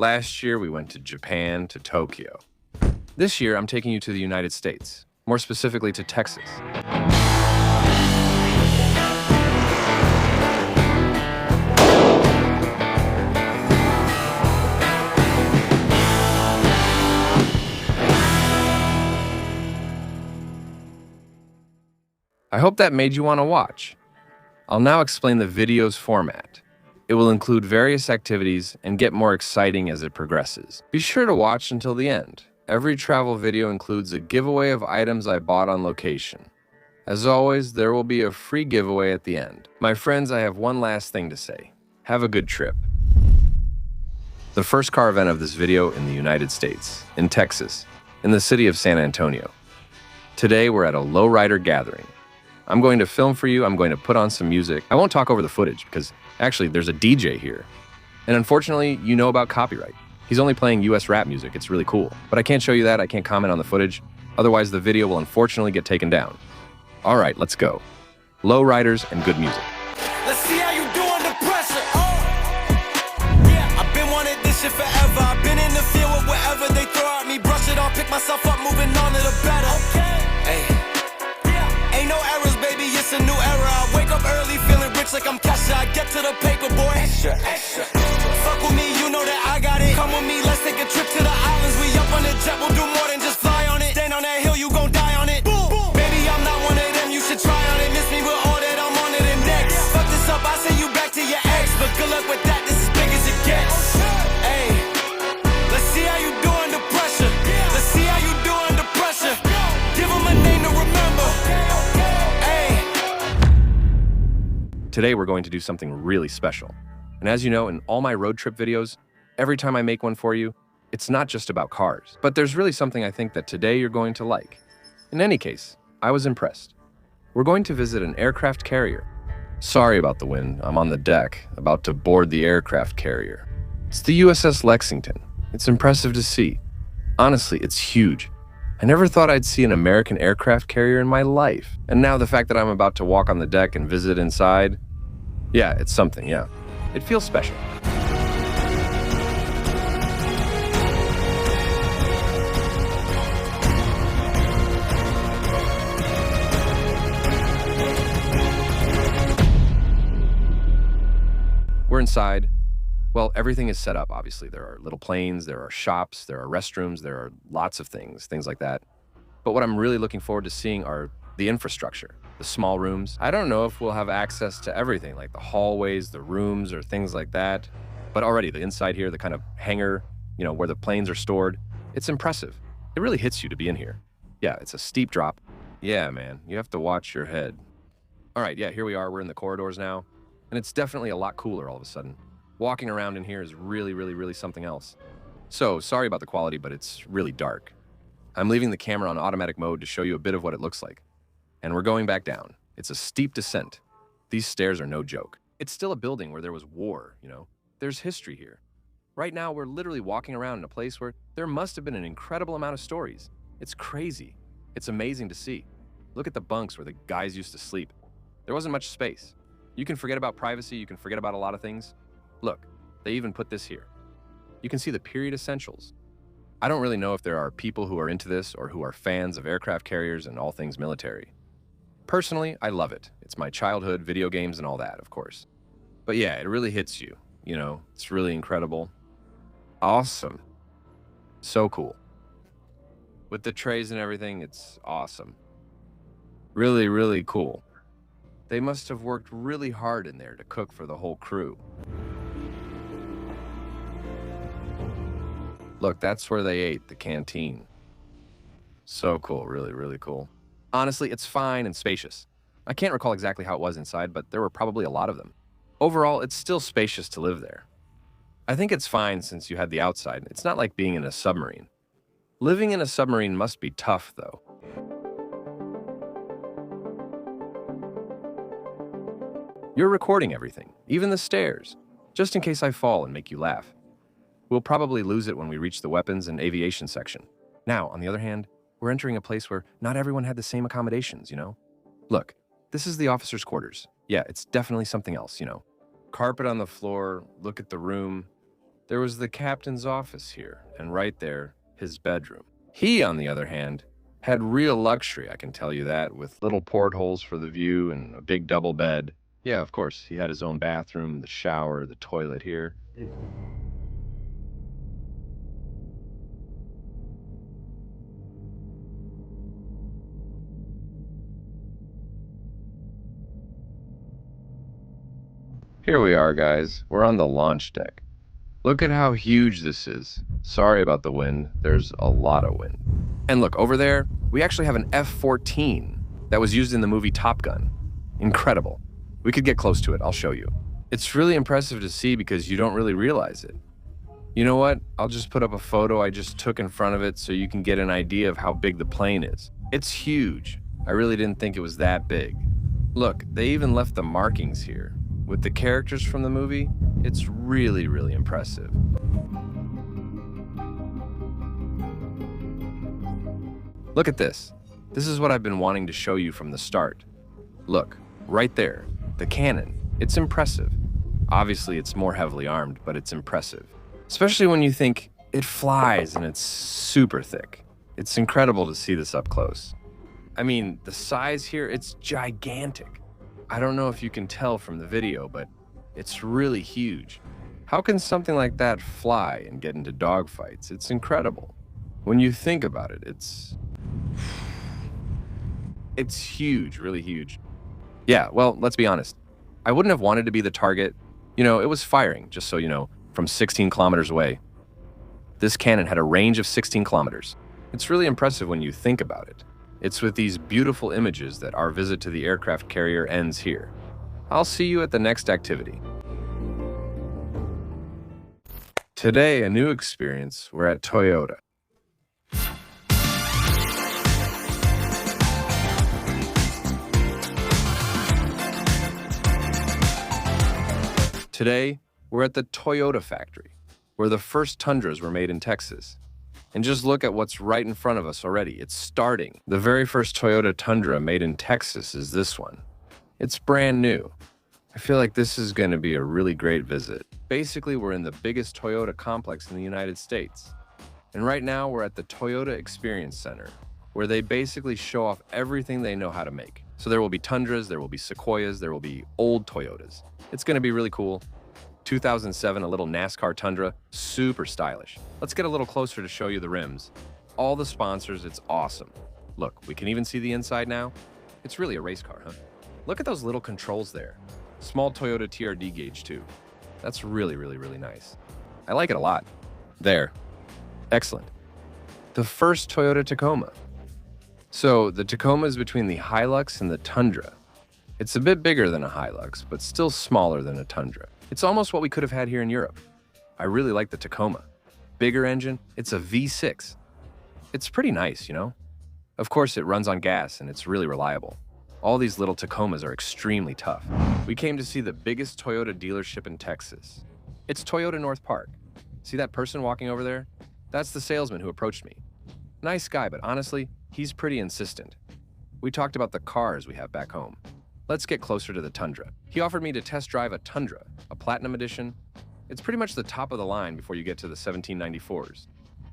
Last year, we went to Japan to Tokyo. This year, I'm taking you to the United States, more specifically to Texas. I hope that made you want to watch. I'll now explain the video's format. It will include various activities and get more exciting as it progresses. Be sure to watch until the end. Every travel video includes a giveaway of items I bought on location. As always, there will be a free giveaway at the end. My friends, I have one last thing to say. Have a good trip. The first car event of this video in the United States, in Texas, in the city of San Antonio. Today, we're at a Lowrider gathering. I'm going to film for you, I'm going to put on some music. I won't talk over the footage because actually there's a DJ here. And unfortunately, you know about copyright. He's only playing US rap music, it's really cool. But I can't show you that, I can't comment on the footage. Otherwise the video will unfortunately get taken down. All right, let's go. Lowriders and good music. Let's see how you do under pressure. Yeah, I've been wanting this shit forever. I've been in the field with whatever they throw at me. Brush it off, pick myself up, moving on to the better. Hey. Ain't no errors, baby, it's a new era. I wake up early, feeling rich like I'm Kesha. I get to the paper, boy. Extra. Fuck with me, you know that I got it. Come with me, let's take a trip to the islands. We up on the jet, we'll do more than just fly on it. Stand on that hill, you gon' die on it. Boom. Baby, I'm not one of them, you should try on it. Miss me with all that, I'm on to the next. Fuck this up, I send you back to your ex. But good luck with that, this is big as it gets. Hey, let's see how you do under pressure. Let's see how you do under pressure. Give them a name to remember. Today we're going to do something really special. And as you know, in all my road trip videos, every time I make one for you, it's not just about cars. But there's really something I think that today you're going to like. In any case, I was impressed. We're going to visit an aircraft carrier. Sorry about the wind, I'm on the deck, about to board the aircraft carrier. It's the USS Lexington. It's impressive to see. Honestly, it's huge. I never thought I'd see an American aircraft carrier in my life. And now the fact that I'm about to walk on the deck and visit inside, yeah, it's something, yeah. It feels special. We're inside. Well, everything is set up, obviously. There are little planes, there are shops, there are restrooms, there are lots of things like that. But what I'm really looking forward to seeing are the infrastructure, the small rooms. I don't know if we'll have access to everything, like the hallways, the rooms, or things like that. But already the inside here, the kind of hangar, where the planes are stored, it's impressive. It really hits you to be in here. Yeah, it's a steep drop. Yeah, man, you have to watch your head. All right, yeah, here we are. We're in the corridors now. And it's definitely a lot cooler all of a sudden. Walking around in here is really something else. So, sorry about the quality, but it's really dark. I'm leaving the camera on automatic mode to show you a bit of what it looks like. And we're going back down. It's a steep descent. These stairs are no joke. It's still a building where there was war, There's history here. Right now, we're literally walking around in a place where there must have been an incredible amount of stories. It's crazy. It's amazing to see. Look at the bunks where the guys used to sleep. There wasn't much space. You can forget about privacy, you can forget about a lot of things. Look, they even put this here. You can see the period essentials. I don't really know if there are people who are into this or who are fans of aircraft carriers and all things military. Personally, I love it. It's my childhood, video games and all that, of course. But yeah, it really hits you. It's really incredible. Awesome. So cool. With the trays and everything, it's awesome. Really cool. They must have worked really hard in there to cook for the whole crew. Look, that's where they ate, the canteen. So cool, really cool. Honestly, it's fine and spacious. I can't recall exactly how it was inside, but there were probably a lot of them. Overall, it's still spacious to live there. I think it's fine since you had the outside. It's not like being in a submarine. Living in a submarine must be tough, though. You're recording everything, even the stairs, just in case I fall and make you laugh. We'll probably lose it when we reach the weapons and aviation section. Now, on the other hand, we're entering a place where not everyone had the same accommodations, Look, this is the officers' quarters. Yeah, it's definitely something else, Carpet on the floor, look at the room. There was the captain's office here, and right there, his bedroom. He, on the other hand, had real luxury, I can tell you that, with little portholes for the view and a big double bed. Yeah, of course, he had his own bathroom, the shower, the toilet here. Here we are, guys. We're on the launch deck. Look at how huge this is. Sorry about the wind. There's a lot of wind. And look, over there, we actually have an F-14 that was used in the movie Top Gun. Incredible. We could get close to it. I'll show you. It's really impressive to see because you don't really realize it. You know what? I'll just put up a photo I just took in front of it so you can get an idea of how big the plane is. It's huge. I really didn't think it was that big. Look, they even left the markings here. With the characters from the movie, it's really, really impressive. Look at this. This is what I've been wanting to show you from the start. Look, right there, the cannon. It's impressive. Obviously, it's more heavily armed, but it's impressive. Especially when you think it flies and it's super thick. It's incredible to see this up close. I mean, the size here, it's gigantic. I don't know if you can tell from the video, but it's really huge. How can something like that fly and get into dogfights? It's incredible. When you think about it, it's huge, really huge. Yeah, well, let's be honest. I wouldn't have wanted to be the target. You know, it was firing, just so you know, from 16 kilometers away. This cannon had a range of 16 kilometers. It's really impressive when you think about it. It's with these beautiful images that our visit to the aircraft carrier ends here. I'll see you at the next activity. Today, a new experience. We're at Toyota. Today, we're at the Toyota factory, where the first Tundras were made in Texas. And just look at what's right in front of us already. It's starting. The very first Toyota Tundra made in Texas is this one. It's brand new. I feel like this is going to be a really great visit. Basically, we're in the biggest Toyota complex in the United States. And right now, we're at the Toyota Experience Center, where they basically show off everything they know how to make. So there will be Tundras, there will be Sequoias, there will be old Toyotas. It's going to be really cool. 2007, a little NASCAR Tundra, super stylish. Let's get a little closer to show you the rims. All the sponsors, it's awesome. Look, we can even see the inside now. It's really a race car, huh? Look at those little controls there. Small Toyota TRD gauge too. That's really, really, really nice. I like it a lot. There. Excellent. The first Toyota Tacoma. So the Tacoma is between the Hilux and the Tundra. It's a bit bigger than a Hilux, but still smaller than a Tundra. It's almost what we could have had here in Europe. I really like the Tacoma. Bigger engine, it's a V6. It's pretty nice, you know? Of course, it runs on gas and it's really reliable. All these little Tacomas are extremely tough. We came to see the biggest Toyota dealership in Texas. It's Toyota North Park. See that person walking over there? That's the salesman who approached me. Nice guy, but honestly, he's pretty insistent. We talked about the cars we have back home. Let's get closer to the Tundra. He offered me to test drive a Tundra, a Platinum Edition. It's pretty much the top of the line before you get to the 1794s.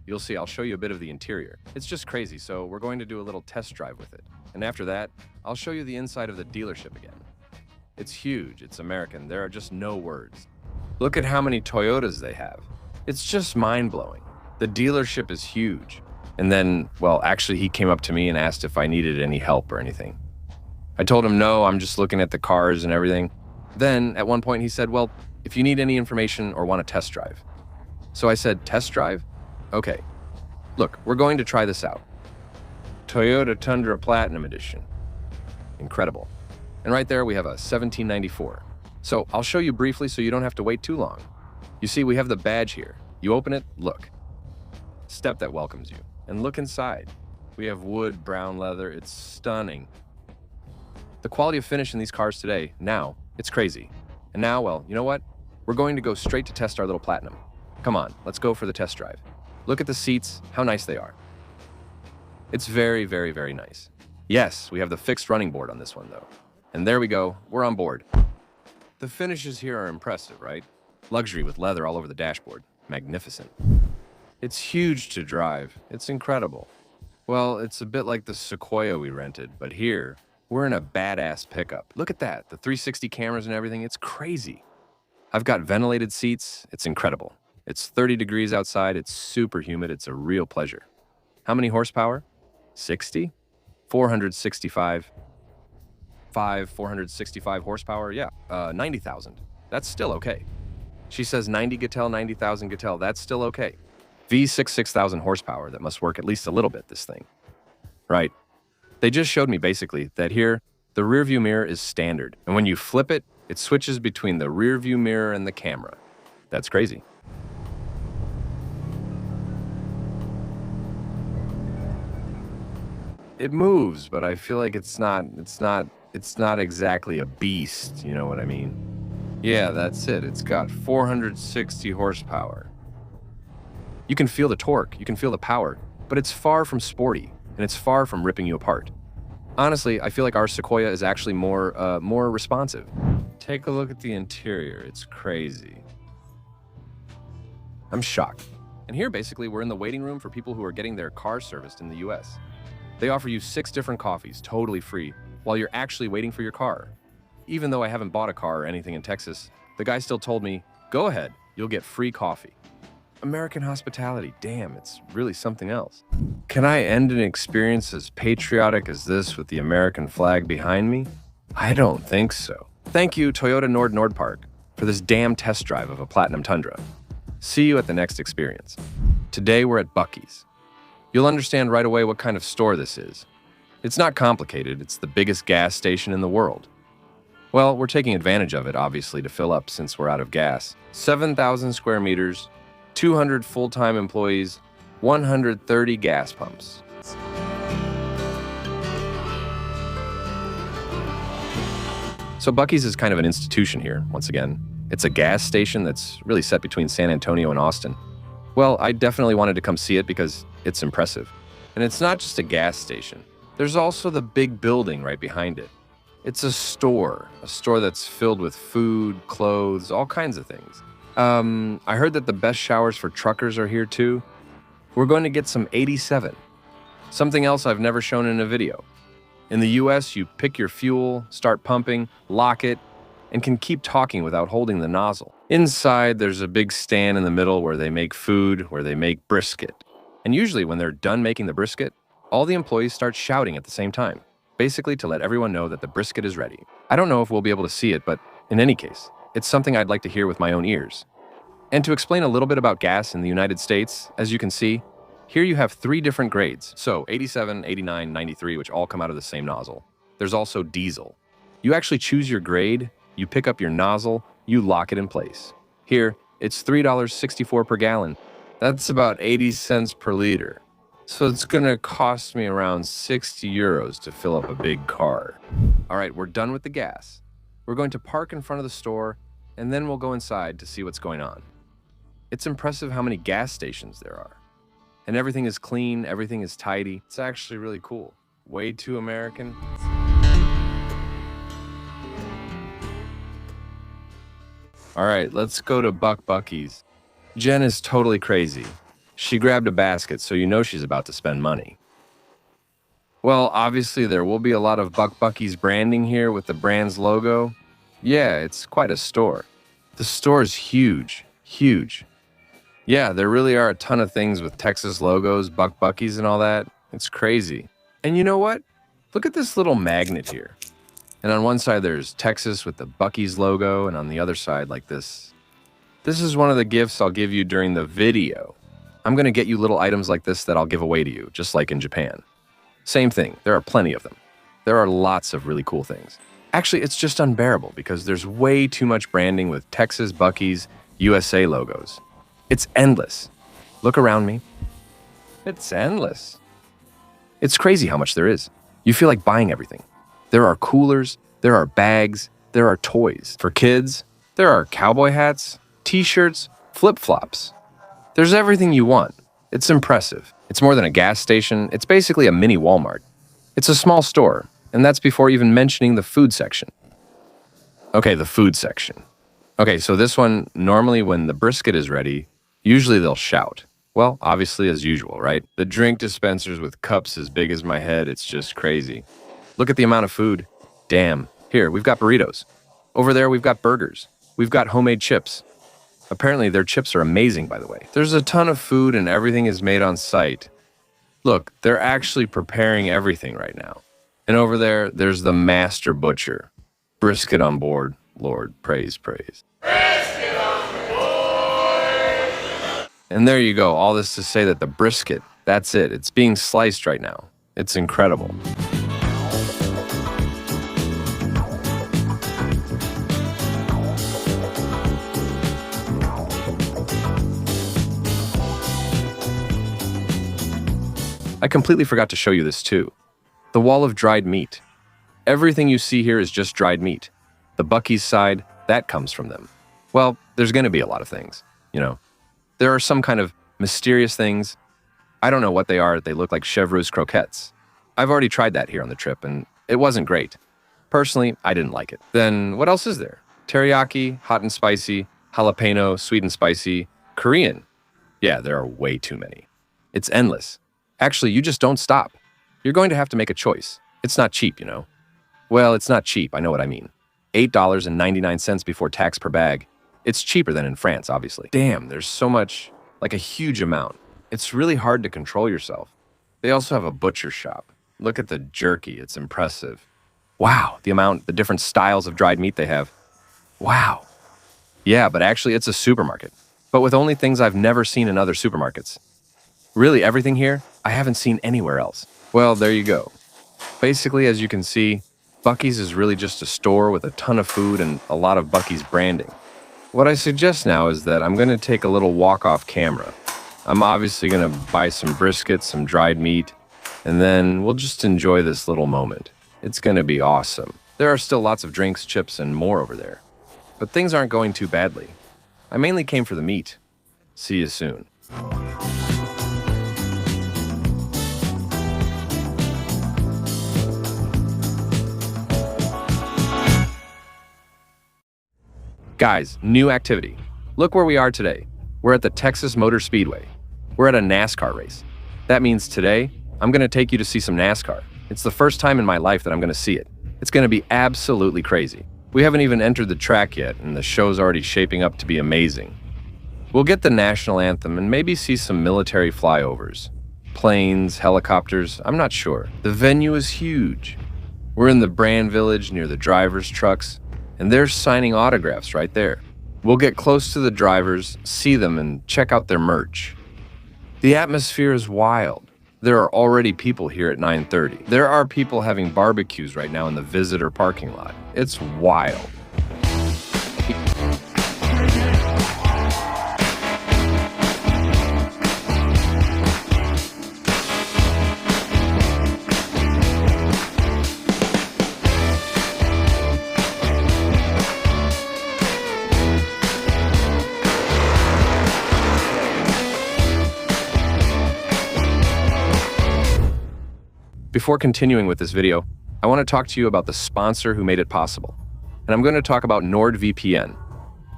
You'll see, I'll show you a bit of the interior. It's just crazy, so we're going to do a little test drive with it. And after that, I'll show you the inside of the dealership again. It's huge, it's American, there are just no words. Look at how many Toyotas they have. It's just mind-blowing. The dealership is huge. And then, well, actually he came up to me and asked if I needed any help or anything. I told him, no, I'm just looking at the cars and everything. Then, at one point, he said, well, if you need any information or want a test drive. So I said, test drive? Okay. Look, we're going to try this out. Toyota Tundra Platinum Edition. Incredible. And right there, we have a 1794. So I'll show you briefly so you don't have to wait too long. You see, we have the badge here. You open it, look. Step that welcomes you. And look inside. We have wood, brown leather. It's stunning. The quality of finish in these cars today, now, it's crazy. And now, well, you know what? We're going to go straight to test our little Platinum. Come on, let's go for the test drive. Look at the seats, how nice they are. It's very, very, very nice. Yes, we have the fixed running board on this one, though. And there we go, we're on board. The finishes here are impressive, right? Luxury with leather all over the dashboard. magnificent. It's huge to drive. It's incredible. Well, it's a bit like the Sequoia we rented, but here, we're in a badass pickup. Look at that, the 360 cameras and everything, it's crazy. I've got ventilated seats, it's incredible. It's 30 degrees outside, it's super humid, it's a real pleasure. How many horsepower? 60? 465. 465 horsepower, yeah, 90,000. That's still okay. She says 90 Gatel, 90,000 Gatel, that's still okay. V6 6,000 horsepower, that must work at least a little bit, this thing. Right. They just showed me basically that here, the rear view mirror is standard. And when you flip it, it switches between the rear view mirror and the camera. That's crazy. It moves, but I feel like it's not exactly a beast, you know what I mean? Yeah, that's it. It's got 460 horsepower. You can feel the torque, you can feel the power, but it's far from sporty, and it's far from ripping you apart. Honestly, I feel like our Sequoia is actually more responsive. Take a look at the interior, it's crazy. I'm shocked. And here, basically, we're in the waiting room for people who are getting their car serviced in the US. They offer you 6 different coffees, totally free, while you're actually waiting for your car. Even though I haven't bought a car or anything in Texas, the guy still told me, go ahead, you'll get free coffee. American hospitality, damn, it's really something else. Can I end an experience as patriotic as this with the American flag behind me? I don't think so. Thank you, Toyota Nord Park, for this damn test drive of a Platinum Tundra. See you at the next experience. Today we're at Buc-ee's. You'll understand right away what kind of store this is. It's not complicated, it's the biggest gas station in the world. Well, we're taking advantage of it, obviously, to fill up since we're out of gas. 7,000 square meters, 200 full-time employees, 130 gas pumps. So Buc-ee's is kind of an institution here, once again. It's a gas station that's really set between San Antonio and Austin. Well, I definitely wanted to come see it because it's impressive. And it's not just a gas station. There's also the big building right behind it. It's a store that's filled with food, clothes, all kinds of things. I heard that the best showers for truckers are here too. We're going to get some 87. Something else I've never shown in a video. In the US, you pick your fuel, start pumping, lock it, and can keep talking without holding the nozzle. Inside, there's a big stand in the middle where they make food, where they make brisket. And usually when they're done making the brisket, all the employees start shouting at the same time, basically to let everyone know that the brisket is ready. I don't know if we'll be able to see it, but in any case, it's something I'd like to hear with my own ears. And to explain a little bit about gas in the United States, as you can see, here you have 3 different grades. So 87, 89, 93, which all come out of the same nozzle. There's also diesel. You actually choose your grade, you pick up your nozzle, you lock it in place. Here, it's $3.64 per gallon. That's about 80 cents per liter. So it's gonna cost me around 60 euros to fill up a big car. All right, we're done with the gas. We're going to park in front of the store, and then we'll go inside to see what's going on. It's impressive how many gas stations there are. And everything is clean, everything is tidy. It's actually really cool. Way too American. All right, let's go to Buc-ee's. Jen is totally crazy. She grabbed a basket, so you know she's about to spend money. Well, obviously there will be a lot of Buc-ee's branding here with the brand's logo. Yeah, it's quite a store. The store is huge, huge. Yeah, there really are a ton of things with Texas logos, Buc-ee's and all that. It's crazy. And you know what? Look at this little magnet here. And on one side there's Texas with the Buc-ee's logo, and on the other side like this. This is one of the gifts I'll give you during the video. I'm gonna get you little items like this that I'll give away to you, just like in Japan. Same thing, there are plenty of them. There are lots of really cool things. Actually, it's just unbearable because there's way too much branding with Texas, Buc-ee's, USA logos. It's endless. Look around me. It's endless. It's crazy how much there is. You feel like buying everything. There are coolers, there are bags, there are toys. For kids, there are cowboy hats, t-shirts, flip-flops. There's everything you want. It's impressive. It's more than a gas station. It's basically a mini Walmart. It's a small store, and that's before even mentioning the food section. Okay, the food section. Okay, so this one, normally when the brisket is ready, Usually they'll shout. Well, obviously as usual, right? The drink dispensers with cups as big as my head, it's just crazy. Look at the amount of food. Damn. Here, we've got burritos. Over there, we've got burgers. We've got homemade chips. Apparently, their chips are amazing, by the way. There's a ton of food and everything is made on site. Look, they're actually preparing everything right now. And over there, there's the master butcher. Brisket on board. Lord, praise, praise. And there you go, all this to say that the brisket, that's it. It's being sliced right now. It's incredible. I completely forgot to show you this too. The wall of dried meat. Everything you see here is just dried meat. The Buc-ee's side, that comes from them. Well, there's going to be a lot of things, you know. There are some kind of mysterious things. I don't know what they are. They look like chevreuse croquettes. I've already tried that here on the trip, and it wasn't great. Personally, I didn't like it. Then what else is there? Teriyaki, hot and spicy, jalapeno, sweet and spicy, Korean. Yeah, there are way too many. It's endless. Actually, you just don't stop. You're going to have to make a choice. It's not cheap, you know. Well, it's not cheap, I know what I mean. $8.99 before tax per bag. It's cheaper than in France, obviously. Damn, there's so much, like a huge amount. It's really hard to control yourself. They also have a butcher shop. Look at the jerky, it's impressive. Wow, the different styles of dried meat they have. Wow. Yeah, but actually it's a supermarket. But with only things I've never seen in other supermarkets. Really, everything here, I haven't seen anywhere else. Well, there you go. Basically, as you can see, Buc-ee's is really just a store with a ton of food and a lot of Buc-ee's branding. What I suggest now is that I'm going to take a little walk off camera. I'm obviously going to buy some brisket, some dried meat, and then we'll just enjoy this little moment. It's going to be awesome. There are still lots of drinks, chips, and more over there. But things aren't going too badly. I mainly came for the meat. See you soon. Guys, new activity. Look where we are today. We're at the Texas Motor Speedway. We're at a NASCAR race. That means today, I'm going to take you to see some NASCAR. It's the first time in my life that I'm going to see it. It's going to be absolutely crazy. We haven't even entered the track yet, and the show's already shaping up to be amazing. We'll get the national anthem and maybe see some military flyovers. Planes, helicopters, I'm not sure. The venue is huge. We're in the Brand Village near the drivers' trucks, and they're signing autographs right there. We'll get close to the drivers, see them, and check out their merch. The atmosphere is wild. There are already people here at 9:30. There are people having barbecues right now in the visitor parking lot. It's wild. Before continuing with this video, I want to talk to you about the sponsor who made it possible. And I'm going to talk about NordVPN.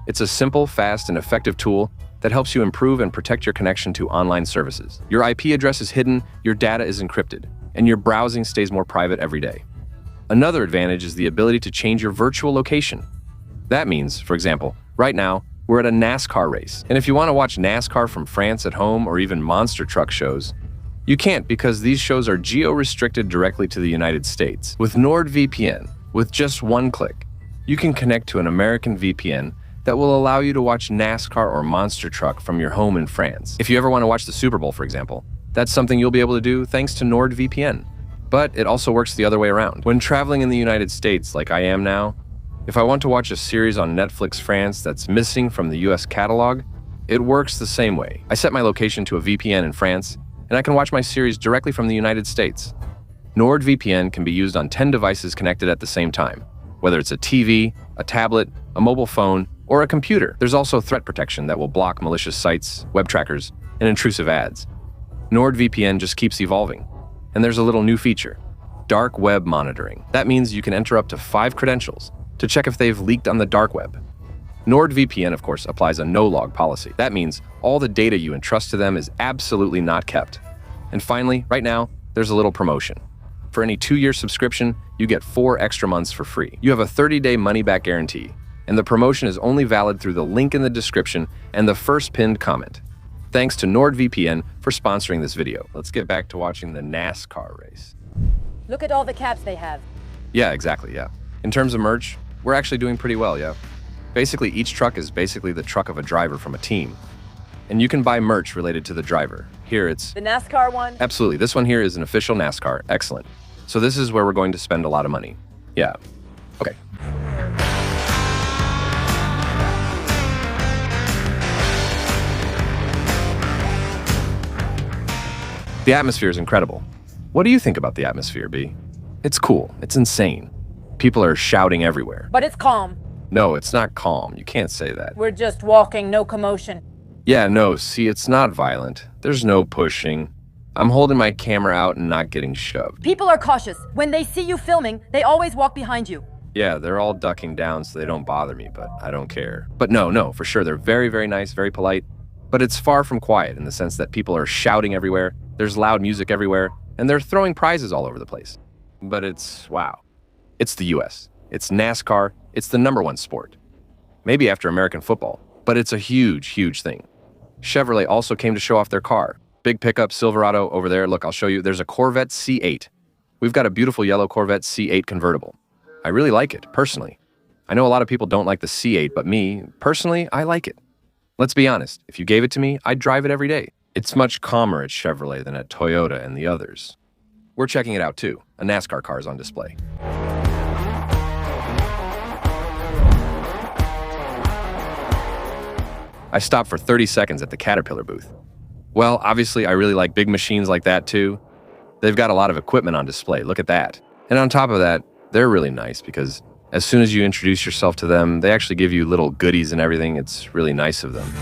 It's a simple, fast, and effective tool that helps you improve and protect your connection to online services. Your IP address is hidden, your data is encrypted, and your browsing stays more private every day. Another advantage is the ability to change your virtual location. That means, for example, right now, we're at a NASCAR race. And if you want to watch NASCAR from France at home or even monster truck shows, you can't because these shows are geo-restricted directly to the United States. With NordVPN, with just one click, you can connect to an American VPN that will allow you to watch NASCAR or monster truck from your home in France. If you ever want to watch the Super Bowl, for example, that's something you'll be able to do thanks to NordVPN. But it also works the other way around. When traveling in the United States like I am now, if I want to watch a series on Netflix France that's missing from the US catalog, it works the same way. I set my location to a VPN in France, and I can watch my series directly from the United States. NordVPN can be used on 10 devices connected at the same time, whether it's a TV, a tablet, a mobile phone, or a computer. There's also threat protection that will block malicious sites, web trackers, and intrusive ads. NordVPN just keeps evolving. And there's a little new feature, dark web monitoring. That means you can enter up to 5 credentials to check if they've leaked on the dark web. NordVPN, of course, applies a no-log policy. That means all the data you entrust to them is absolutely not kept. And finally, right now, there's a little promotion. For any 2-year subscription, you get 4 extra months for free. You have a 30-day money-back guarantee, and the promotion is only valid through the link in the description and the first pinned comment. Thanks to NordVPN for sponsoring this video. Let's get back to watching the NASCAR race. Look at all the caps they have. Yeah, exactly, yeah. In terms of merch, we're actually doing pretty well, yeah. Basically, each truck is basically the truck of a driver from a team. And you can buy merch related to the driver. Here it's... The NASCAR one? Absolutely. This one here is an official NASCAR. Excellent. So this is where we're going to spend a lot of money. Yeah. Okay. The atmosphere is incredible. What do you think about the atmosphere, B? It's cool. It's insane. People are shouting everywhere. But it's calm. No, it's not calm. You can't say that. We're just walking, no commotion. Yeah, no, see, it's not violent. There's no pushing. I'm holding my camera out and not getting shoved. People are cautious. When they see you filming, they always walk behind you. Yeah, they're all ducking down so they don't bother me, but I don't care. But no, for sure, they're very, very nice, very polite. But it's far from quiet in the sense that people are shouting everywhere, there's loud music everywhere, and they're throwing prizes all over the place. But it's, wow. It's the US. It's NASCAR. It's the #1 sport. Maybe after American football, but it's a huge, huge thing. Chevrolet also came to show off their car. Big pickup, Silverado over there. Look, I'll show you. There's a Corvette C8. We've got a beautiful yellow Corvette C8 convertible. I really like it, personally. I know a lot of people don't like the C8, but me, personally, I like it. Let's be honest, if you gave it to me, I'd drive it every day. It's much calmer at Chevrolet than at Toyota and the others. We're checking it out too. A NASCAR car is on display. I stopped for 30 seconds at the Caterpillar booth. Well, obviously, I really like big machines like that too. They've got a lot of equipment on display. Look at that. And on top of that, they're really nice because as soon as you introduce yourself to them, they actually give you little goodies and everything. It's really nice of them.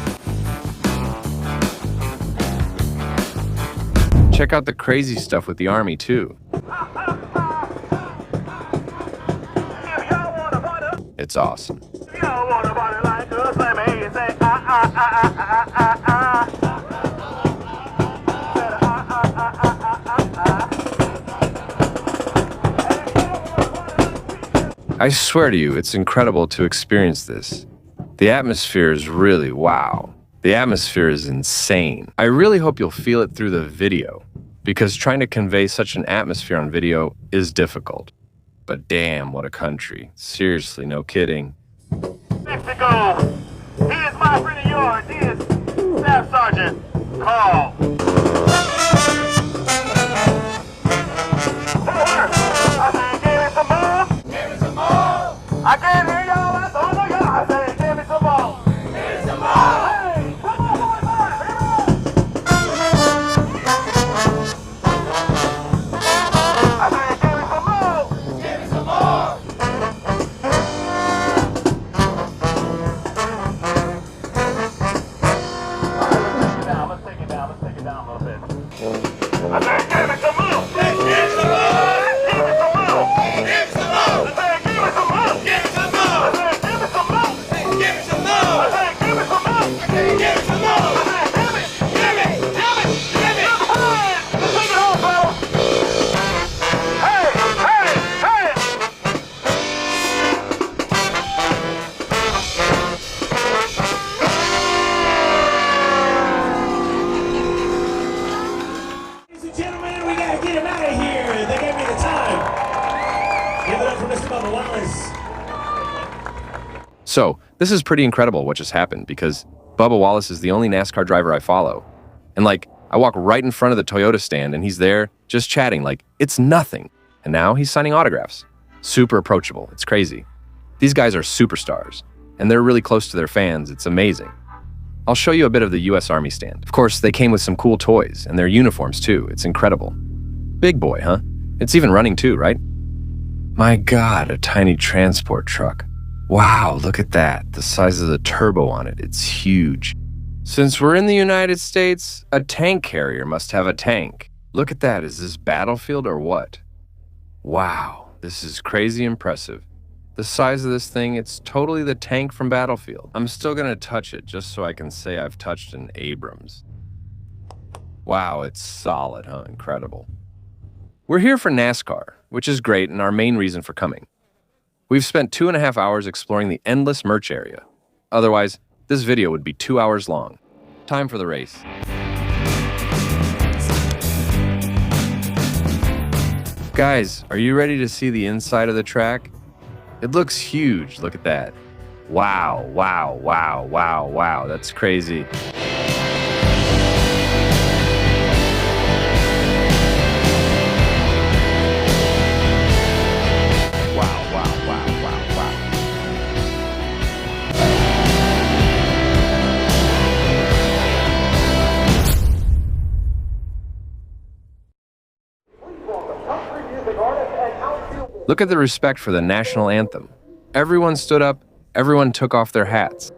Check out the crazy stuff with the Army too. It's awesome. I swear to you, it's incredible to experience this. The atmosphere is really wow. The atmosphere is insane. I really hope you'll feel it through the video, because trying to convey such an atmosphere on video is difficult. But damn, what a country. Seriously, no kidding. Mexico, he is my friend of yours. He is Staff Sergeant Carl. I said, give me some more. Give me some more. I can't hear y'all. I don't know y'all. I said, give me some more. Give me some more. Hey, come on, boys, I said, give me some more. Give me some more. Let's take it down a little bit. I said, give me some more. Give me some more. Give me some more. Give me some more. I said, give me some more. Give me some more. I said, give me some more. Give me some more. I said, give me some more. I said, give me some more. I said, give me. Let's take it home, fellas. Hey. Ladies and gentlemen, we gotta get him out of here. They gave me the time. Give it up for Mr. Bubba Wallace. So, this is pretty incredible what just happened because Bubba Wallace is the only NASCAR driver I follow. And I walk right in front of the Toyota stand and he's there just chatting like it's nothing. And now he's signing autographs. Super approachable. It's crazy. These guys are superstars and they're really close to their fans. It's amazing. I'll show you a bit of the US Army stand. Of course, they came with some cool toys and their uniforms too. It's incredible. Big boy, huh? It's even running too, right? My God, a tiny transport truck. Wow, look at that. The size of the turbo on it. It's huge. Since we're in the United States, a tank carrier must have a tank. Look at that. Is this Battlefield or what? Wow, this is crazy impressive. The size of this thing, it's totally the tank from Battlefield. I'm still gonna touch it just so I can say I've touched an Abrams. Wow, it's solid, huh? Incredible. We're here for NASCAR, which is great and our main reason for coming. We've spent 2.5 hours exploring the endless merch area. Otherwise, this video would be 2 hours long. Time for the race. Guys, are you ready to see the inside of the track? It looks huge, look at that. Wow, wow, wow, wow, wow, that's crazy. Look at the respect for the national anthem. Everyone stood up, everyone took off their hats.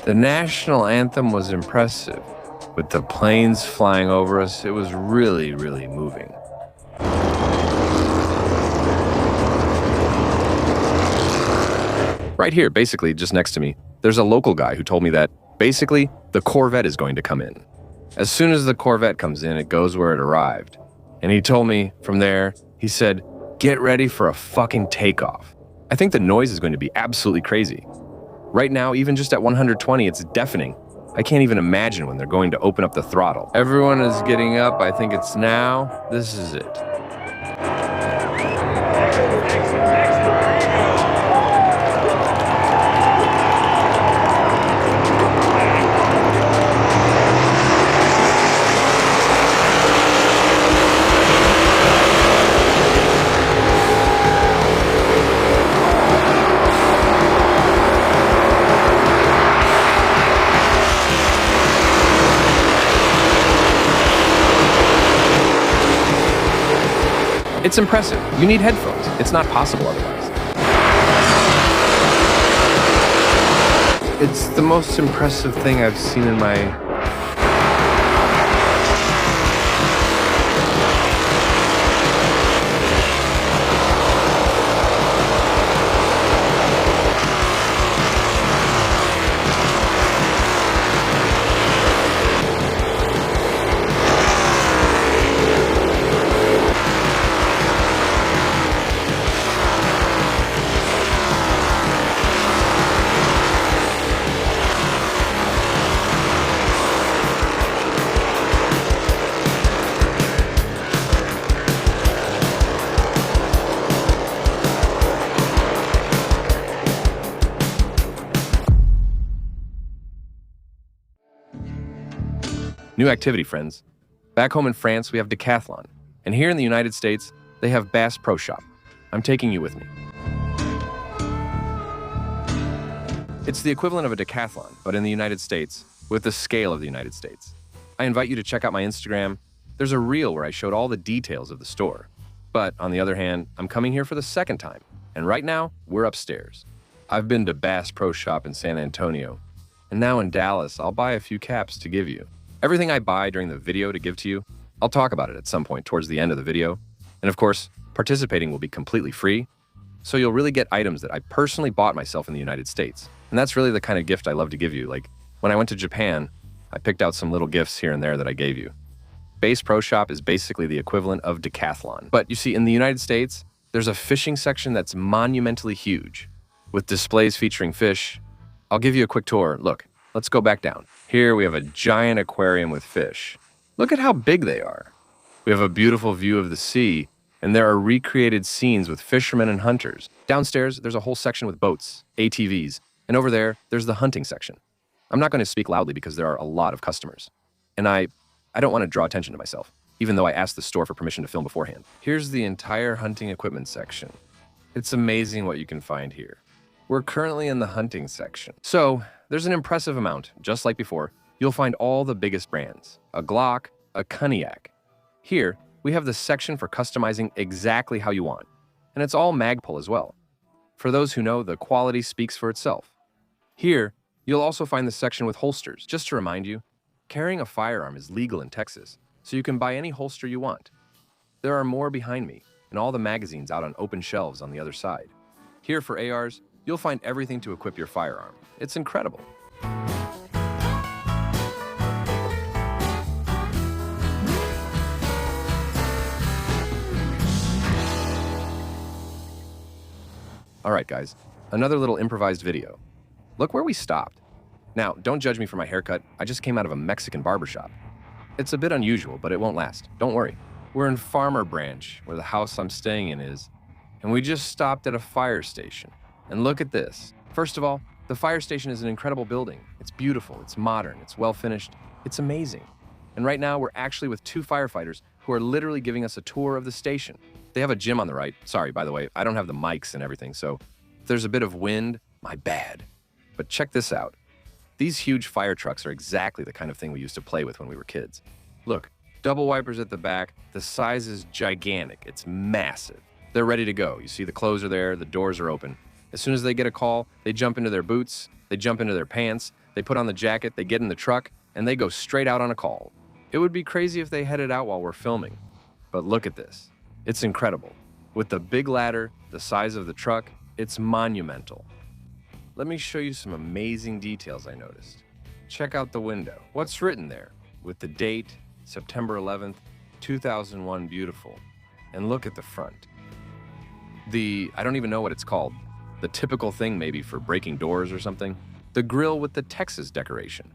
The national anthem was impressive. With the planes flying over us, it was really, really moving. Right here, basically, just next to me, there's a local guy who told me that, basically, the Corvette is going to come in. As soon as the Corvette comes in, it goes where it arrived. And he told me, from there, he said, get ready for a fucking takeoff. I think the noise is going to be absolutely crazy. Right now, even just at 120, it's deafening. I can't even imagine when they're going to open up the throttle. Everyone is getting up. I think it's now. This is it. It's impressive. You need headphones. It's not possible otherwise. It's the most impressive thing I've seen in my... New activity, friends. Back home in France, we have Decathlon. And here in the United States, they have Bass Pro Shop. I'm taking you with me. It's the equivalent of a decathlon, but in the United States, with the scale of the United States. I invite you to check out my Instagram. There's a reel where I showed all the details of the store. But on the other hand, I'm coming here for the second time. And right now, we're upstairs. I've been to Bass Pro Shop in San Antonio, and now in Dallas, I'll buy a few caps to give you. Everything I buy during the video to give to you, I'll talk about it at some point towards the end of the video. And of course, participating will be completely free, so you'll really get items that I personally bought myself in the United States. And that's really the kind of gift I love to give you. Like, when I went to Japan, I picked out some little gifts here and there that I gave you. Bass Pro Shop is basically the equivalent of Decathlon. But you see, in the United States, there's a fishing section that's monumentally huge, with displays featuring fish. I'll give you a quick tour. Look, let's go back down. Here we have a giant aquarium with fish. Look at how big they are. We have a beautiful view of the sea, and there are recreated scenes with fishermen and hunters. Downstairs, there's a whole section with boats, ATVs, and over there's the hunting section. I'm not going to speak loudly because there are a lot of customers. And I don't want to draw attention to myself, even though I asked the store for permission to film beforehand. Here's the entire hunting equipment section. It's amazing what you can find here. We're currently in the hunting section. So, there's an impressive amount. Just like before, you'll find all the biggest brands. A Glock, a Cognac. Here, we have the section for customizing exactly how you want. And it's all Magpul as well. For those who know, the quality speaks for itself. Here, you'll also find the section with holsters. Just to remind you, carrying a firearm is legal in Texas, so you can buy any holster you want. There are more behind me, and all the magazines out on open shelves on the other side. Here for ARs, you'll find everything to equip your firearm. It's incredible. All right, guys, another little improvised video. Look where we stopped. Now, don't judge me for my haircut. I just came out of a Mexican barbershop. It's a bit unusual, but it won't last. Don't worry. We're in Farmer Branch, where the house I'm staying in is, and we just stopped at a fire station. And look at this. First of all, the fire station is an incredible building. It's beautiful, it's modern, it's well finished, it's amazing. And right now, we're actually with two firefighters who are literally giving us a tour of the station. They have a gym on the right. Sorry, by the way, I don't have the mics and everything, so if there's a bit of wind, my bad. But check this out. These huge fire trucks are exactly the kind of thing we used to play with when we were kids. Look, double wipers at the back. The size is gigantic. It's massive. They're ready to go. You see the clothes are there, the doors are open. As soon as they get a call, they jump into their boots, they jump into their pants, they put on the jacket, they get in the truck, and they go straight out on a call. It would be crazy if they headed out while we're filming. But look at this. It's incredible. With the big ladder, the size of the truck, it's monumental. Let me show you some amazing details I noticed. Check out the window. What's written there? With the date, September 11th, 2001, beautiful. And look at the front. I don't even know what it's called. The typical thing maybe for breaking doors or something. The grill with the Texas decoration.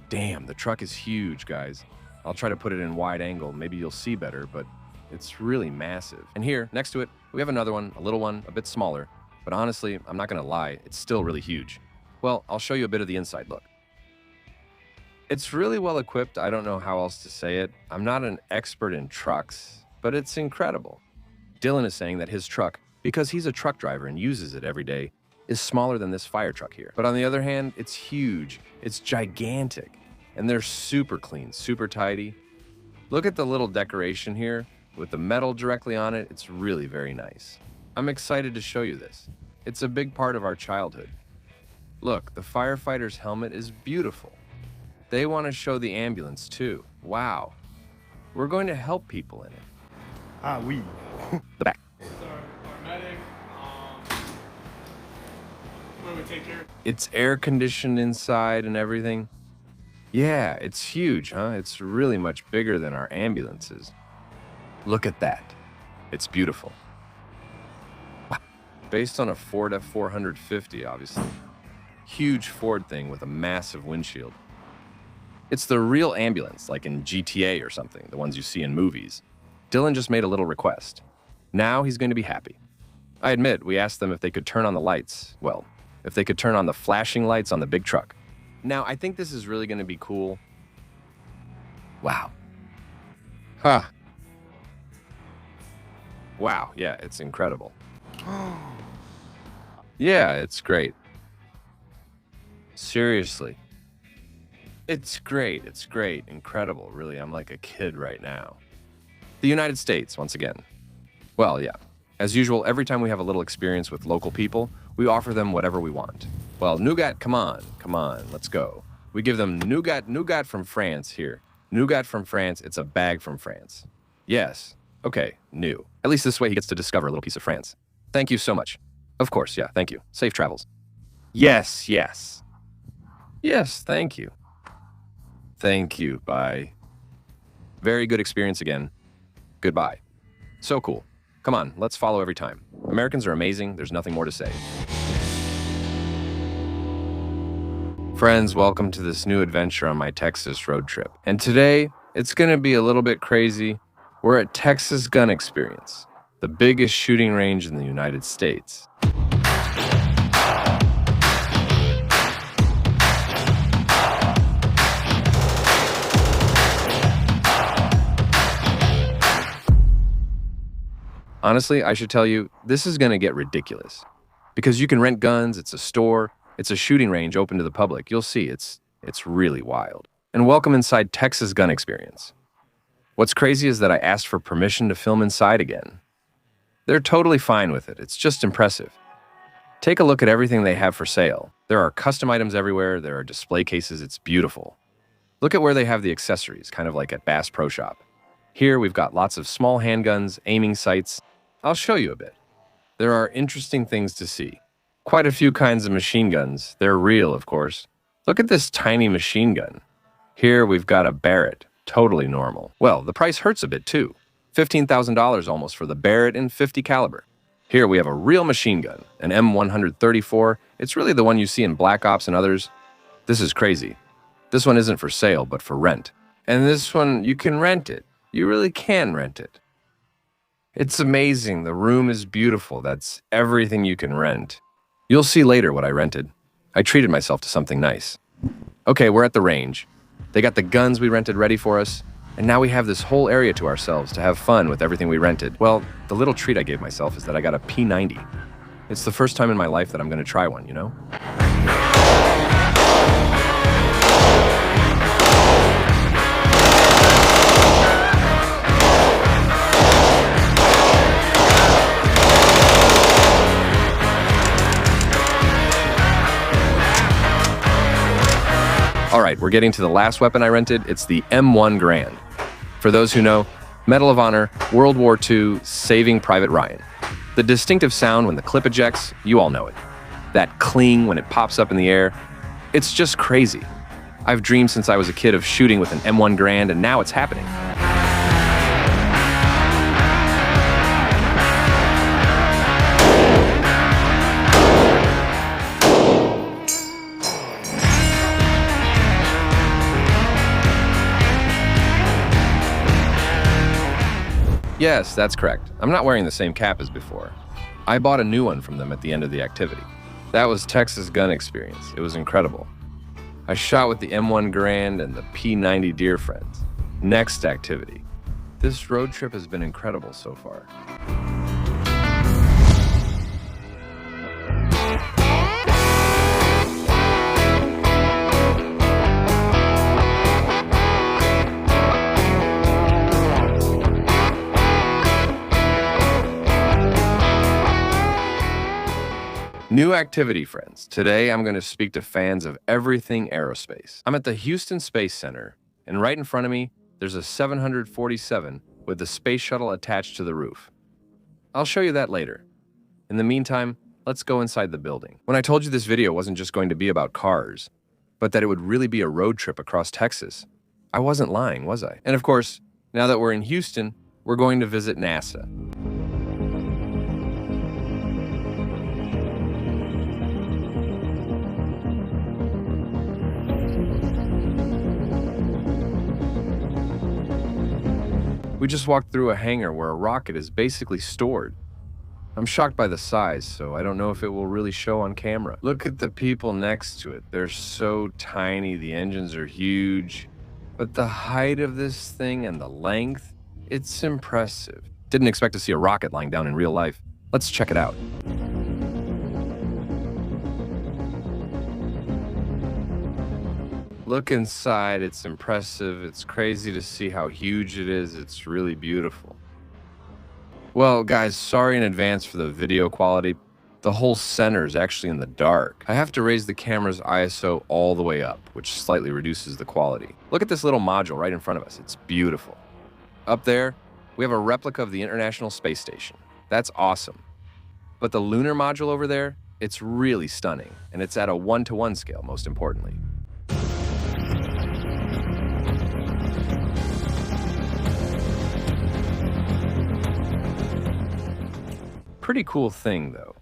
Damn, the truck is huge, guys. I'll try to put it in wide angle. Maybe you'll see better, but it's really massive. And here, next to it, we have another one, a little one, a bit smaller. But honestly, I'm not gonna lie, it's still really huge. Well, I'll show you a bit of the inside look. It's really well equipped. I don't know how else to say it. I'm not an expert in trucks, but it's incredible. Dylan is saying that his truck, because he's a truck driver and uses it every day, is smaller than this fire truck here. But on the other hand, it's huge, it's gigantic, and they're super clean, super tidy. Look at the little decoration here with the metal directly on it. It's really very nice. I'm excited to show you this. It's a big part of our childhood. Look, the firefighter's helmet is beautiful. They want to show the ambulance too. Wow. We're going to help people in it. Ah, oui. The back. What do we take care? It's air conditioned inside and everything. Yeah, it's huge, huh? It's really much bigger than our ambulances. Look at that. It's beautiful. Wow. Based on a Ford F450, obviously. Huge Ford thing with a massive windshield. It's the real ambulance, like in GTA or something, the ones you see in movies. Dylan just made a little request. Now he's going to be happy. I admit, we asked them if they could turn on the lights. Well, if they could turn on the flashing lights on the big truck. Now, I think this is really going to be cool. Wow. Huh. Wow, yeah, it's incredible. Yeah, it's great. Seriously. It's great, incredible, really. I'm like a kid right now. The United States, once again. Well, yeah. As usual, every time we have a little experience with local people We offer them whatever we want. Well, nougat, come on, let's go. We give them nougat from France here. Nougat from France, it's a bag from France. Yes, okay, new. At least this way he gets to discover a little piece of France. Thank you so much. Of course, yeah, thank you. Safe travels. Yes. Yes, thank you. Thank you, bye. Very good experience again. Goodbye. So cool. Come on, let's follow every time. Americans are amazing, there's nothing more to say. Friends, welcome to this new adventure on my Texas road trip. And today, it's gonna be a little bit crazy. We're at Texas Gun Experience, the biggest shooting range in the United States. Honestly, I should tell you, this is gonna get ridiculous. Because you can rent guns, it's a store, it's a shooting range open to the public. You'll see, it's really wild. And welcome inside Texas Gun Experience. What's crazy is that I asked for permission to film inside again. They're totally fine with it, it's just impressive. Take a look at everything they have for sale. There are custom items everywhere, there are display cases, it's beautiful. Look at where they have the accessories, kind of like at Bass Pro Shop. Here we've got lots of small handguns, aiming sights. I'll show you a bit. There are interesting things to see. Quite a few kinds of machine guns. They're real, of course. Look at this tiny machine gun. Here we've got a Barrett, totally normal. Well, the price hurts a bit too. $15,000 almost for the Barrett in .50 caliber. Here we have a real machine gun, an M134. It's really the one you see in Black Ops and others. This is crazy. This one isn't for sale, but for rent. And this one, you can rent it. You really can rent it. It's amazing. The room is beautiful. That's everything you can rent. You'll see later what I rented. I treated myself to something nice. Okay, we're at the range. They got the guns we rented ready for us, and now we have this whole area to ourselves to have fun with everything we rented. Well, the little treat I gave myself is that I got a P90. It's the first time in my life that I'm gonna try one, you know? All right, we're getting to the last weapon I rented. It's the M1 Garand. For those who know, Medal of Honor, World War II, Saving Private Ryan. The distinctive sound when the clip ejects, you all know it. That cling when it pops up in the air. It's just crazy. I've dreamed since I was a kid of shooting with an M1 Garand, and now it's happening. Yes, that's correct. I'm not wearing the same cap as before. I bought a new one from them at the end of the activity. That was Texas Gun Experience. It was incredible. I shot with the M1 Garand and the P90 Deer Friends. Next activity. This road trip has been incredible so far. New activity, friends. Today, I'm going to speak to fans of everything aerospace. I'm at the Houston Space Center, and right in front of me, there's a 747 with the space shuttle attached to the roof. I'll show you that later. In the meantime, let's go inside the building. When I told you this video wasn't just going to be about cars, but that it would really be a road trip across Texas, I wasn't lying, was I? And of course, now that we're in Houston, we're going to visit NASA. We just walked through a hangar where a rocket is basically stored. I'm shocked by the size, so I don't know if it will really show on camera. Look at the people next to it. They're so tiny, the engines are huge. But the height of this thing and the length, it's impressive. Didn't expect to see a rocket lying down in real life. Let's check it out. Look inside, it's impressive. It's crazy to see how huge it is. It's really beautiful. Well, guys, sorry in advance for the video quality. The whole center is actually in the dark. I have to raise the camera's ISO all the way up, which slightly reduces the quality. Look at this little module right in front of us. It's beautiful. Up there, we have a replica of the International Space Station. That's awesome. But the lunar module over there, it's really stunning, and it's at a 1-to-1 scale, most importantly. Pretty cool thing, though.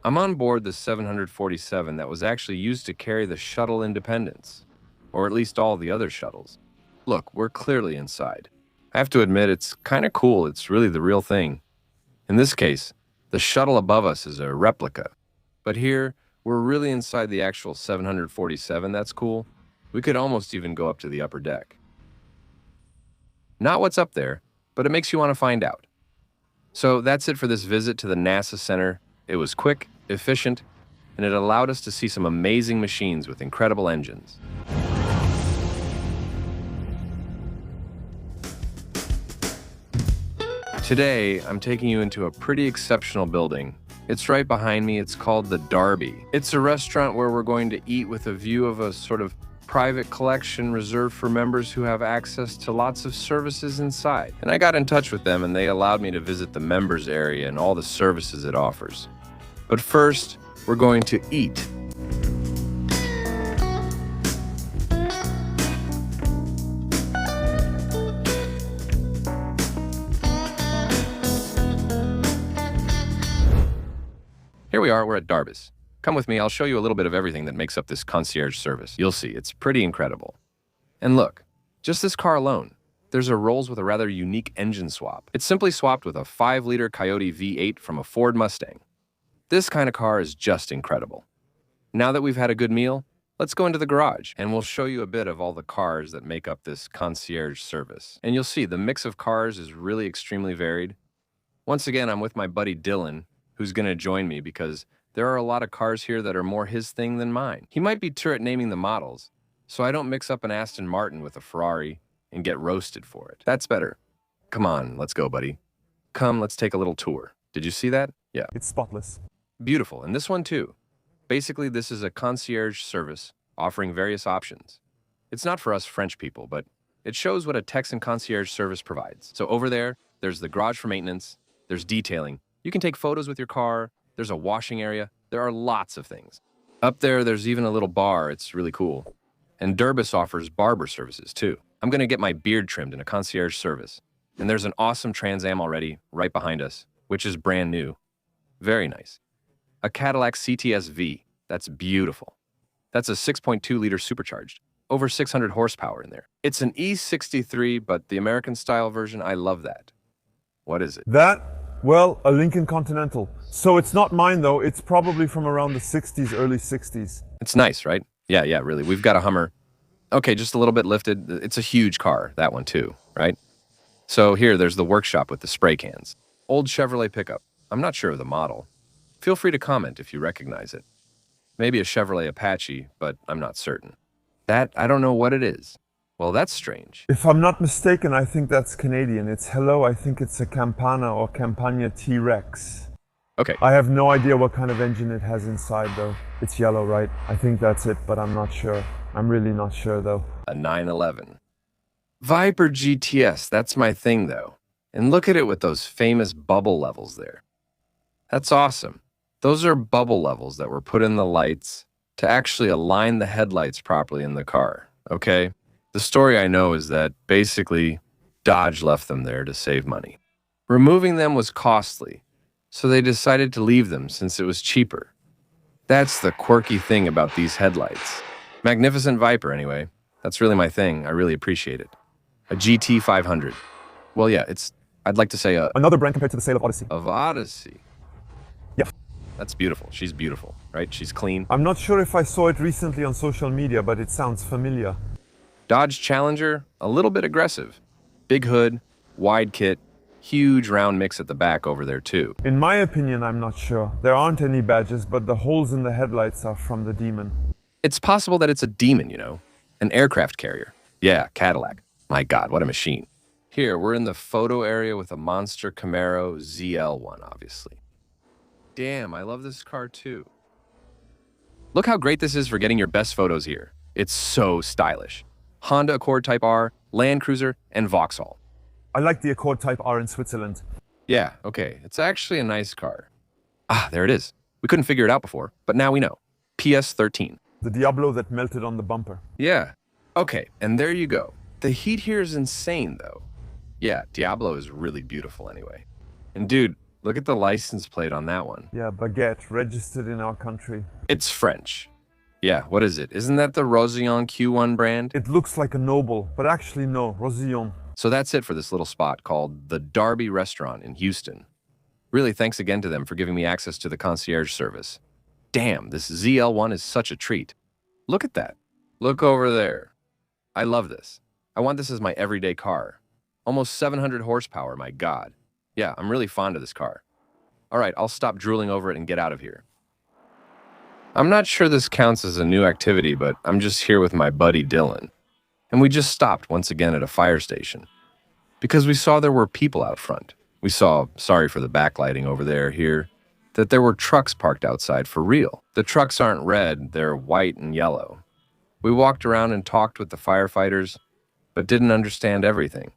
I'm on board the 747 that was actually used to carry the shuttle Independence, or at least all the other shuttles. Look, we're clearly inside. I have to admit, it's kind of cool. It's really the real thing. In this case, the shuttle above us is a replica. But here, we're really inside the actual 747. That's cool. We could almost even go up to the upper deck. Not what's up there, but it makes you want to find out. So that's it for this visit to the NASA Center. It was quick, efficient, and it allowed us to see some amazing machines with incredible engines. Today, I'm taking you into a pretty exceptional building. It's right behind me. It's called the Derby. It's a restaurant where we're going to eat with a view of a sort of private collection reserved for members who have access to lots of services inside. And I got in touch with them and they allowed me to visit the members area and all the services it offers. But first, we're going to eat. Here we are, we're at Darby's. Come with me, I'll show you a little bit of everything that makes up this concierge service. You'll see, it's pretty incredible. And look, just this car alone, there's a Rolls with a rather unique engine swap. It's simply swapped with a 5-liter Coyote V8 from a Ford Mustang. This kind of car is just incredible. Now that we've had a good meal, let's go into the garage, and we'll show you a bit of all the cars that make up this concierge service. And you'll see, the mix of cars is really extremely varied. Once again, I'm with my buddy Dylan, who's going to join me because there are a lot of cars here that are more his thing than mine. He might be turret naming the models, so I don't mix up an Aston Martin with a Ferrari and get roasted for it. That's better. Come on, let's go, buddy. Come, let's take a little tour. Did you see that? Yeah. It's spotless. Beautiful, and this one too. Basically, this is a concierge service offering various options. It's not for us French people, but it shows what a Texan concierge service provides. So over there, there's the garage for maintenance, there's detailing. You can take photos with your car, there's a washing area, there are lots of things. Up there, there's even a little bar, it's really cool. And Derbis offers barber services too. I'm gonna get my beard trimmed in a concierge service. And there's an awesome Trans Am already right behind us, which is brand new. Very nice. A Cadillac CTS V, that's beautiful. That's a 6.2-liter supercharged, over 600 horsepower in there. It's an E63, but the American-style version, I love that. What is it? That, well, a Lincoln Continental. So it's not mine though, it's probably from around the 60s, early 60s. It's nice, right? Yeah, really. We've got a Hummer. Okay, just a little bit lifted. It's a huge car, that one too, right? So here, there's the workshop with the spray cans. Old Chevrolet pickup. I'm not sure of the model. Feel free to comment if you recognize it. Maybe a Chevrolet Apache, but I'm not certain. That, I don't know what it is. Well, that's strange. If I'm not mistaken, I think that's Canadian. It's hello, I think it's a Campana or Campania T-Rex. Okay. I have no idea what kind of engine it has inside though. It's yellow, right? I think that's it, but I'm not sure. I'm really not sure though. A 911. Viper GTS, that's my thing though. And look at it with those famous bubble levels there. That's awesome. Those are bubble levels that were put in the lights to actually align the headlights properly in the car, okay? The story I know is that basically Dodge left them there to save money. Removing them was costly, so they decided to leave them since it was cheaper. That's the quirky thing about these headlights. Magnificent Viper, anyway. That's really my thing. I really appreciate it. A GT 500. Well, yeah, I'd like to say Another brand compared to the sale of Odyssey. Of Odyssey. Yeah. That's beautiful. She's beautiful, right? She's clean. I'm not sure if I saw it recently on social media, but it sounds familiar. Dodge Challenger, a little bit aggressive. Big hood, wide kit, huge round mix at the back over there too. In my opinion, I'm not sure. There aren't any badges, but the holes in the headlights are from the Demon. It's possible that it's a Demon, you know? An aircraft carrier. Yeah, Cadillac. My God, what a machine. Here, we're in the photo area with a monster Camaro ZL1, obviously. Damn, I love this car too. Look how great this is for getting your best photos here. It's so stylish. Honda Accord Type R, Land Cruiser, and Vauxhall. I like the Accord Type R in Switzerland. Yeah, okay, it's actually a nice car. Ah, there it is. We couldn't figure it out before, but now we know. PS13. The Diablo that melted on the bumper. Yeah. Okay, and there you go. The heat here is insane, though. Yeah, Diablo is really beautiful anyway. And dude, look at the license plate on that one. Yeah, baguette, registered in our country. It's French. Yeah, what is it? Isn't that the Rosillon Q1 brand? It looks like a Noble, but actually no, Rosillon. So that's it for this little spot called the Darby Restaurant in Houston. Really, thanks again to them for giving me access to the concierge service. Damn, this ZL1 is such a treat. Look at that. Look over there. I love this. I want this as my everyday car. Almost 700 horsepower, my God. Yeah, I'm really fond of this car. All right, I'll stop drooling over it and get out of here. I'm not sure this counts as a new activity, but I'm just here with my buddy Dylan. And we just stopped once again at a fire station. Because we saw there were people out front. We saw, sorry for the backlighting over there, here, that there were trucks parked outside for real. The trucks aren't red, they're white and yellow. We walked around and talked with the firefighters, but didn't understand everything.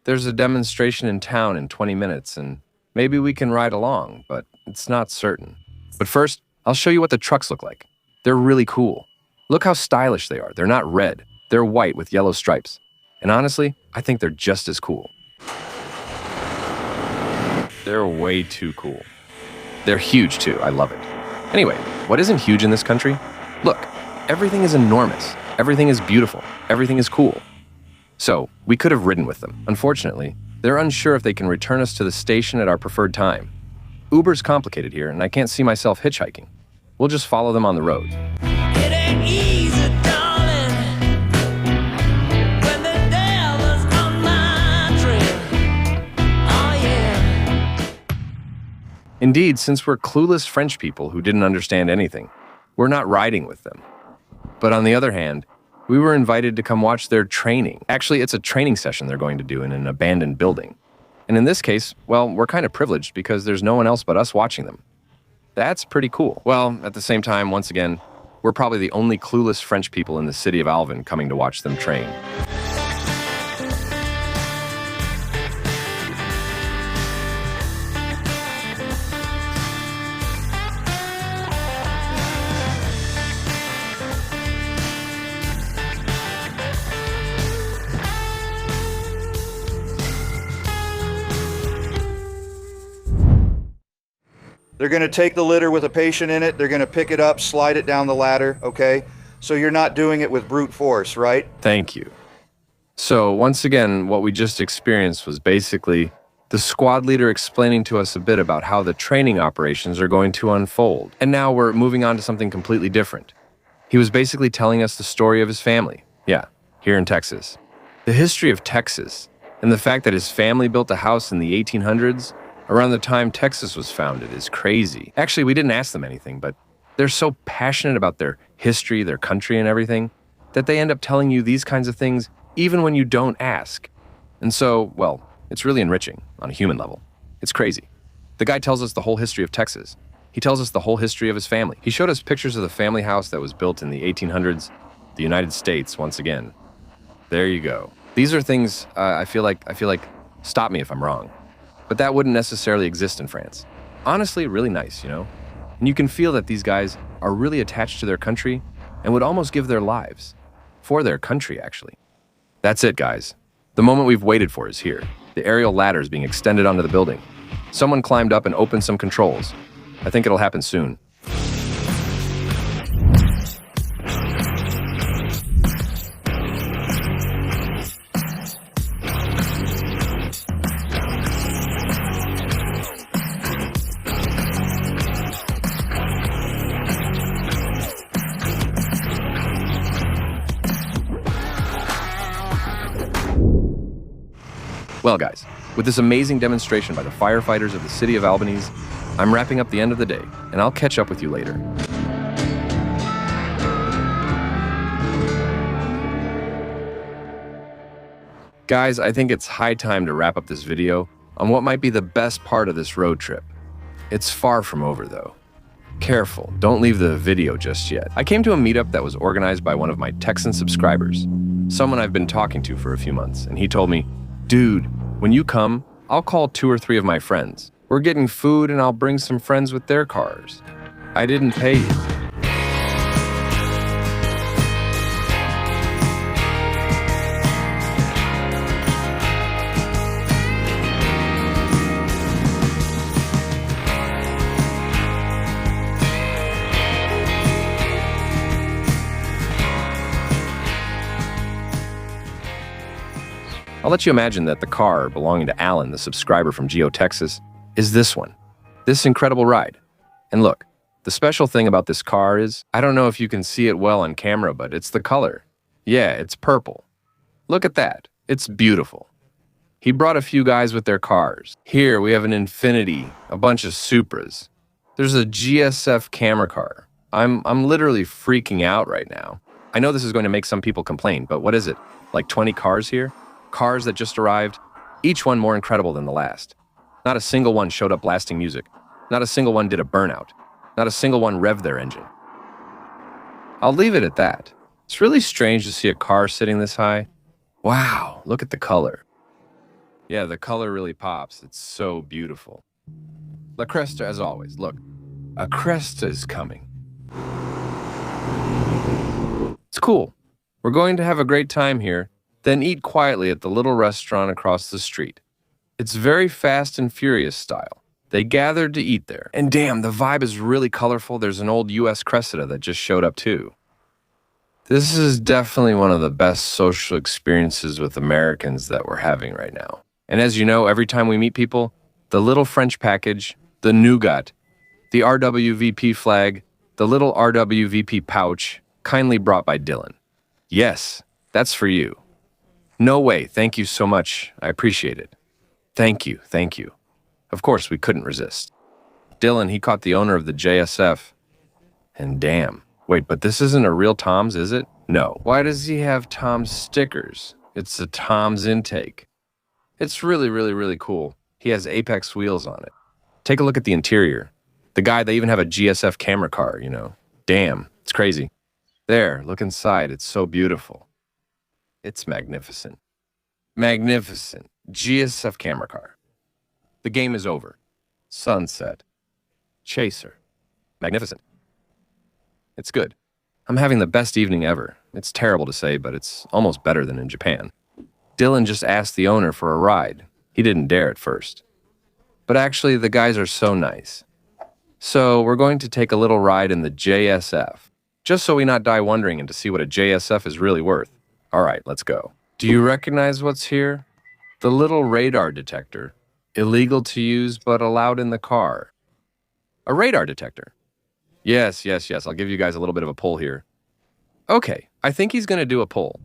There's a demonstration in town in 20 minutes, and maybe we can ride along, but it's not certain. But first, I'll show you what the trucks look like. They're really cool. Look how stylish they are. They're not red. They're white with yellow stripes. And honestly, I think they're just as cool. They're way too cool. They're huge too. I love it. Anyway, what isn't huge in this country? Look, everything is enormous. Everything is beautiful. Everything is cool. So, we could have ridden with them. Unfortunately, they're unsure if they can return us to the station at our preferred time. Uber's complicated here, and I can't see myself hitchhiking. We'll just follow them on the road. It ain't easy, darling, when the devil's on my trail. Oh, yeah. Indeed, since we're clueless French people who didn't understand anything, we're not riding with them. But on the other hand, we were invited to come watch their training. Actually, it's a training session they're going to do in an abandoned building. And in this case, well, we're kind of privileged because there's no one else but us watching them. That's pretty cool. Well, at the same time, once again, we're probably the only clueless French people in the city of Alvin coming to watch them train. They're going to take the litter with a patient in it. They're going to pick it up, slide it down the ladder, okay? So you're not doing it with brute force, right? Thank you. So, once again, what we just experienced was basically the squad leader explaining to us a bit about how the training operations are going to unfold. And now we're moving on to something completely different. He was basically telling us the story of his family. Yeah, here in Texas. The history of Texas, and the fact that his family built a house in the 1800s around the time Texas was founded is crazy. Actually, we didn't ask them anything, but they're so passionate about their history, their country, and everything, that they end up telling you these kinds of things even when you don't ask. And so, well, it's really enriching on a human level. It's crazy. The guy tells us the whole history of Texas. He tells us the whole history of his family. He showed us pictures of the family house that was built in the 1800s, the United States, once again. There you go. These are things I feel like, stop me if I'm wrong, but that wouldn't necessarily exist in France. Honestly, really nice, you know? And you can feel that these guys are really attached to their country and would almost give their lives for their country, actually. That's it, guys. The moment we've waited for is here. The aerial ladder is being extended onto the building. Someone climbed up and opened some controls. I think it'll happen soon. Well, guys, with this amazing demonstration by the firefighters of the city of Albany, I'm wrapping up the end of the day, and I'll catch up with you later. Guys, I think it's high time to wrap up this video on what might be the best part of this road trip. It's far from over, though. Careful, don't leave the video just yet. I came to a meetup that was organized by one of my Texan subscribers, someone I've been talking to for a few months, and he told me, "Dude, when you come, I'll call 2 or 3 of my friends. We're getting food and I'll bring some friends with their cars. I didn't pay you." I'll let you imagine that the car belonging to Alan, the subscriber from Geo, Texas, is this one. This incredible ride. And look, the special thing about this car is, I don't know if you can see it well on camera, but it's the color. Yeah, it's purple. Look at that. It's beautiful. He brought a few guys with their cars. Here we have an Infiniti, a bunch of Supras. There's a GSF camera car. I'm literally freaking out right now. I know this is going to make some people complain, but what is it? Like 20 cars here? Cars that just arrived, each one more incredible than the last. Not a single one showed up blasting music. Not a single one did a burnout. Not a single one revved their engine. I'll leave it at that. It's really strange to see a car sitting this high. Wow, look at the color. Yeah, the color really pops. It's so beautiful. La Cresta, as always. Look, a Cresta is coming. It's cool. We're going to have a great time here, then eat quietly at the little restaurant across the street. It's very Fast and Furious style. They gathered to eat there. And damn, the vibe is really colorful. There's an old US Cressida that just showed up too. This is definitely one of the best social experiences with Americans that we're having right now. And as you know, every time we meet people, the little French package, the nougat, the RWVP flag, the little RWVP pouch, kindly brought by Dylan. Yes, that's for you. No way, thank you so much. I appreciate it. Thank you, thank you. Of course, we couldn't resist. Dylan, he caught the owner of the JSF. And damn. Wait, but this isn't a real Tom's, is it? No. Why does he have Tom's stickers? It's a Tom's intake. It's really cool. He has Apex wheels on it. Take a look at the interior. The guy, they even have a GSF camera car, you know. Damn, it's crazy. There, look inside. It's so beautiful. It's magnificent. Magnificent. GSF camera car. The game is over. Sunset. Chaser. Magnificent. It's good. I'm having the best evening ever. It's terrible to say, but it's almost better than in Japan. Dylan just asked the owner for a ride. He didn't dare at first. But actually, the guys are so nice. So we're going to take a little ride in the JSF, just so we not die wondering and to see what a JSF is really worth. All right, let's go. Do you recognize what's here? The little radar detector. Illegal to use, but allowed in the car. A radar detector. Yes. I'll give you guys a little bit of a pull here. Okay, I think he's gonna do a pull.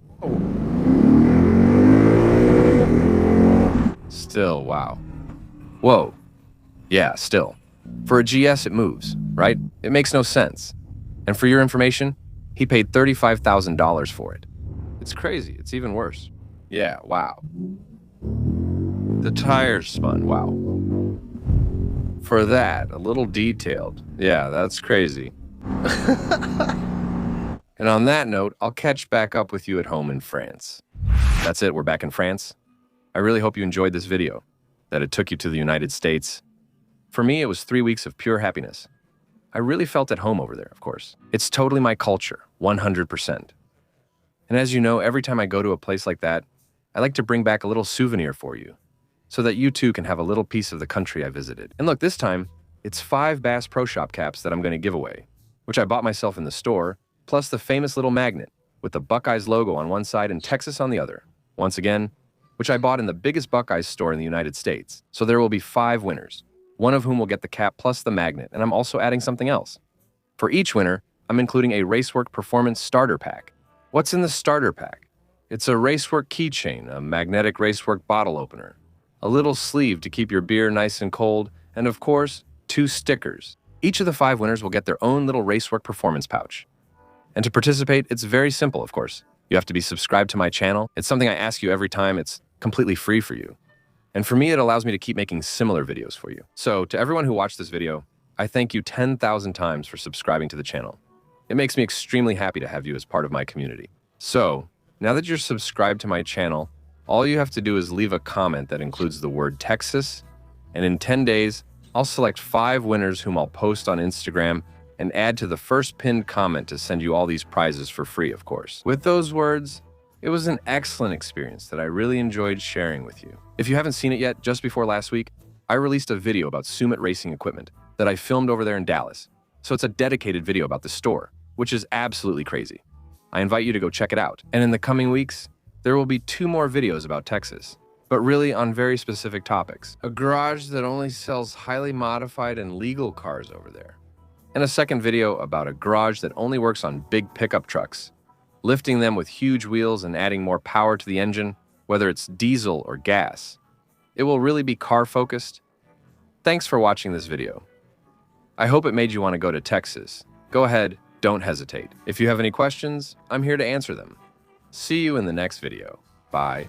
Still, wow. Whoa. Yeah, still. For a GS, it moves, right? It makes no sense. And for your information, he paid $35,000 for it. It's crazy. It's even worse. Yeah, wow. The tires spun, wow. For that, a little detailed. Yeah, that's crazy. And on that note, I'll catch back up with you at home in France. That's it, we're back in France. I really hope you enjoyed this video, that it took you to the United States. For me, it was 3 weeks of pure happiness. I really felt at home over there, of course. It's totally my culture, 100%. And as you know, every time I go to a place like that, I like to bring back a little souvenir for you, so that you too can have a little piece of the country I visited. And look, this time, it's 5 Bass Pro Shop caps that I'm going to give away, which I bought myself in the store, plus the famous little magnet with the Buc-ee's logo on one side and Texas on the other. Once again, which I bought in the biggest Buc-ee's store in the United States. So there will be 5 winners, one of whom will get the cap plus the magnet, and I'm also adding something else. For each winner, I'm including a Racework Performance Starter Pack. What's in the starter pack? It's a Racework keychain, a magnetic Racework bottle opener, a little sleeve to keep your beer nice and cold, and of course, 2 stickers. Each of the 5 winners will get their own little Racework performance pouch. And to participate, it's very simple, of course. You have to be subscribed to my channel. It's something I ask you every time. It's completely free for you. And for me, it allows me to keep making similar videos for you. So to everyone who watched this video, I thank you 10,000 times for subscribing to the channel. It makes me extremely happy to have you as part of my community. So, now that you're subscribed to my channel, all you have to do is leave a comment that includes the word Texas, and in 10 days, I'll select 5 winners whom I'll post on Instagram and add to the first pinned comment to send you all these prizes for free, of course. With those words, it was an excellent experience that I really enjoyed sharing with you. If you haven't seen it yet, just before last week, I released a video about Summit Racing equipment that I filmed over there in Dallas. So it's a dedicated video about the store, which is absolutely crazy. I invite you to go check it out. And in the coming weeks, there will be 2 more videos about Texas, but really on very specific topics. A garage that only sells highly modified and legal cars over there. And a second video about a garage that only works on big pickup trucks, lifting them with huge wheels and adding more power to the engine, whether it's diesel or gas. It will really be car-focused. Thanks for watching this video. I hope it made you want to go to Texas. Go ahead, don't hesitate. If you have any questions, I'm here to answer them. See you in the next video. Bye.